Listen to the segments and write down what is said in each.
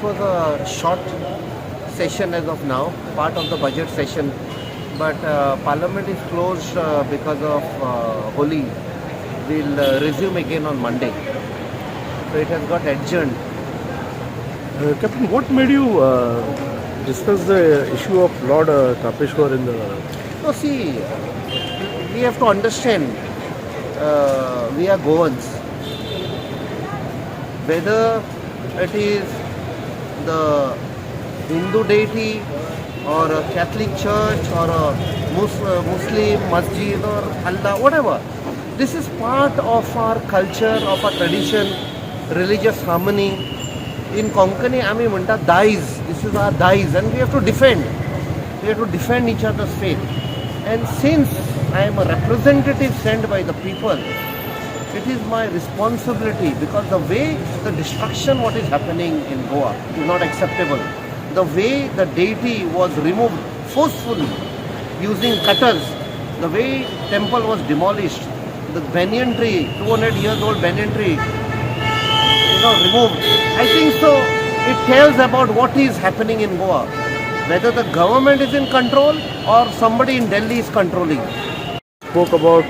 was a short session as of now, part of the budget session, but Parliament is closed because of Holi. We'll resume again on Monday. So it has got adjourned. Captain, what made you discuss the issue of Lord Tapeshwar in the... So see, we have to understand, we are Goans. Whether it is the Hindu deity or a Catholic church or a Muslim masjid or Allah, whatever. This is part of our culture, of our tradition, religious harmony. In Konkani, आम्ही म्हणतात दाईज. This is our दाईज and we have to defend. We have to defend each other's faith. And since I am a representative sent by the people, it is my responsibility, because the way the destruction what is happening in Goa is not acceptable. The way the deity was removed forcefully using cutters, the way temple was demolished, the banyan tree, 200 years old banyan tree, removed. I think so it tells about what is happening in Goa. Whether the government is in control or somebody in Delhi is controlling. Spoke about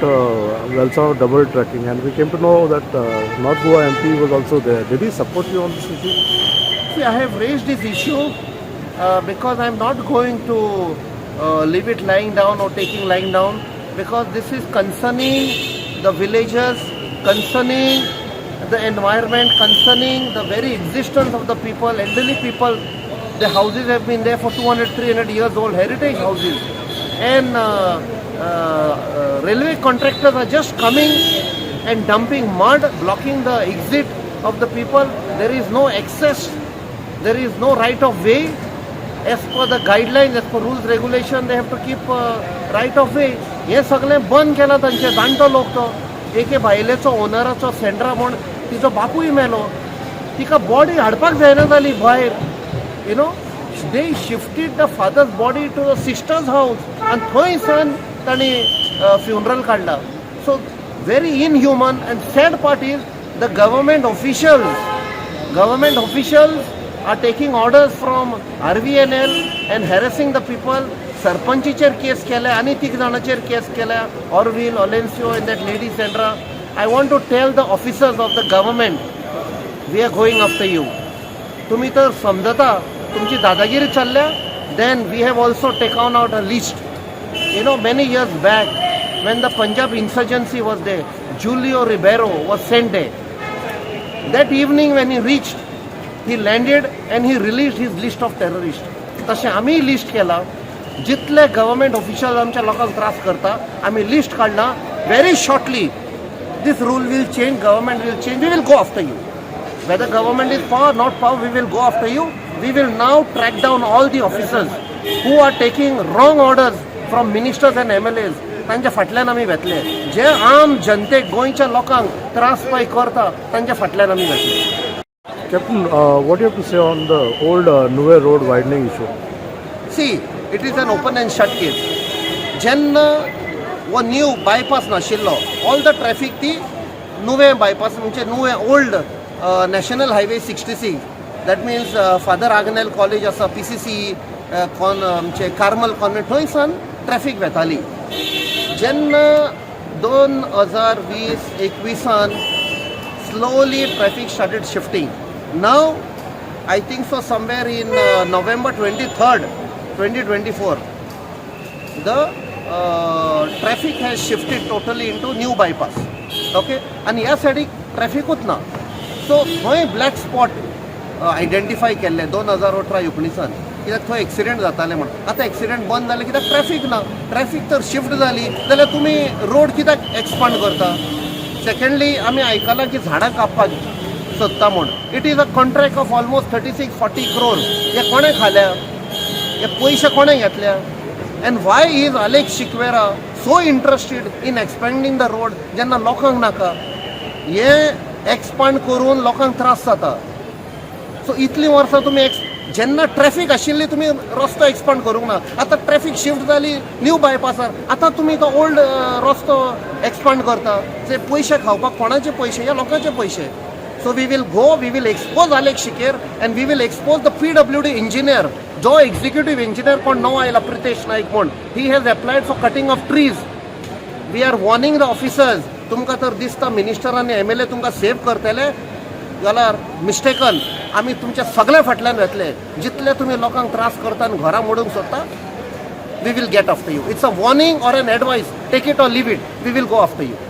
Valsad double tracking, and we came to know that North Goa MP was also there. Did he support you on this issue? See, I have raised this issue because I am not going to leave it lying down or taking lying down, because this is concerning the villagers, concerning the environment, concerning the very existence of the people, elderly people. The houses have been there for 200, 300 years old, heritage houses. And railway contractors are just coming and dumping mud, blocking the exit of the people. There is no access, there is no right of way. As per the guidelines, as per rules, regulation, they have to keep right of way. हे सगळें बंद केलां तांचे जाणटो लोक तो. एके बायलेचो ओनराचो Sandra म्हूण तिचो बापूय मेलो. तिका बॉडी हाडपाक जायना जाली भायर. They shifted the father's body to the sister's house and थंयसान तांणी funeral काडला. So very inhuman, and sad part is the government officials are taking orders from RVNL and harassing the people. सरपंचीचेर case केल्या आनी 3 जाणांचेर केस केल्या, Orville, Olencio and that lady Sandra. I want to tell the officers of the government, we are going after you. तुम्ही तर समजता तुमची दादागिरी चालल्या. Then we have also taken out a list. Many years back when the Punjab insurgency was there, Julio Ribeiro was sent there. That evening when he reached, he landed and he released his list of terrorists. तशें आमी list केला. जितले government official आमच्या लोकांक त्रास करता, आमी list काडला. Very shortly this rule will change, government will change, we will go after you. Whether government is power, not power, we will go after you. We will now track down all the officers who are taking wrong orders from ministers and MLAs. तांच्या फाटल्यान आमी वेतले. जे आम जनतेक, गोंयच्या लोकांक त्रास पय करता, तांच्या फाटल्यान आमी वेतले. Captain, what do you have to say on the old Nuwe Road widening issue? See, it is an open and shut case. जेन्ना वो न्यू बायपास नाशिल्लो, all the traffic ती नुवे बायपास म्हणजे नुवे old national highway 66. That means father Agnel college आसा, PCC म्हणजे Carmel convent, थंयसान ट्रॅफिक वेताली. जेन्ना 2020-21 slowly traffic started shifting. Now I think so somewhere in November 23rd, 2024, the traffic has shifted totally into new bypass. Okay, and ह्या सायडीक ट्रॅफिकूच ना. सो थंय black spot identify केल्ले 2018-19 कित्याक थंय एक्सिडेंट जाताले म्हण. आतां एक्सिडेंट बंद जाले कित्याक ट्रॅफिक ना. ट्रॅफिक तर शिफ्ट जाली जाल्यार तुमी रोड कित्याक एक्सपांड करता. सेकंडली आमी आयकलां की झाडां कापपाक सोदता म्हूण. It is a contract of almost 36-40 crore. हे कोणे खाल्या? हे पयशे कोणे घेतल्या? And why is Alex Shikwera so interested in expanding the road जेन्ना लोकांक नाका? हे एक्सपांड करून लोकांक त्रास जाता. सो इतलीं वर्सां तुमी जेन्ना ट्रॅफिक आशिल्ली तुमी रस्तो एक्सपांड करूंक ना. आतां ट्रॅफिक शिफ्ट जाली न्यू बायपासार, आतां तुमी तो ओल्ड रस्तो एक्सपांड करता. ते पयशे खावपाक कोणाचे पयशे? ह्या लोकांचे पयशे. So we will go, we will expose Alex Shikir and we will expose the PWD engineer. जो executive engineer कोण नाव आयला प्रितेश नाईक म्हण. He has applied for cutting of trees. We are warning the officers. तुमकां तर दिसता मिनिस्टर आनी MLA तुमकां save करतले जाल्यार मिस्टेकन आमी तुमच्या सगळ्या फाटल्यान वतले. जितले तुम्ही लोकांक त्रास करता आनी घरा मोडूंक सोदता, we will get after you. It's a warning or an advice. Take it or leave it. We will go after you.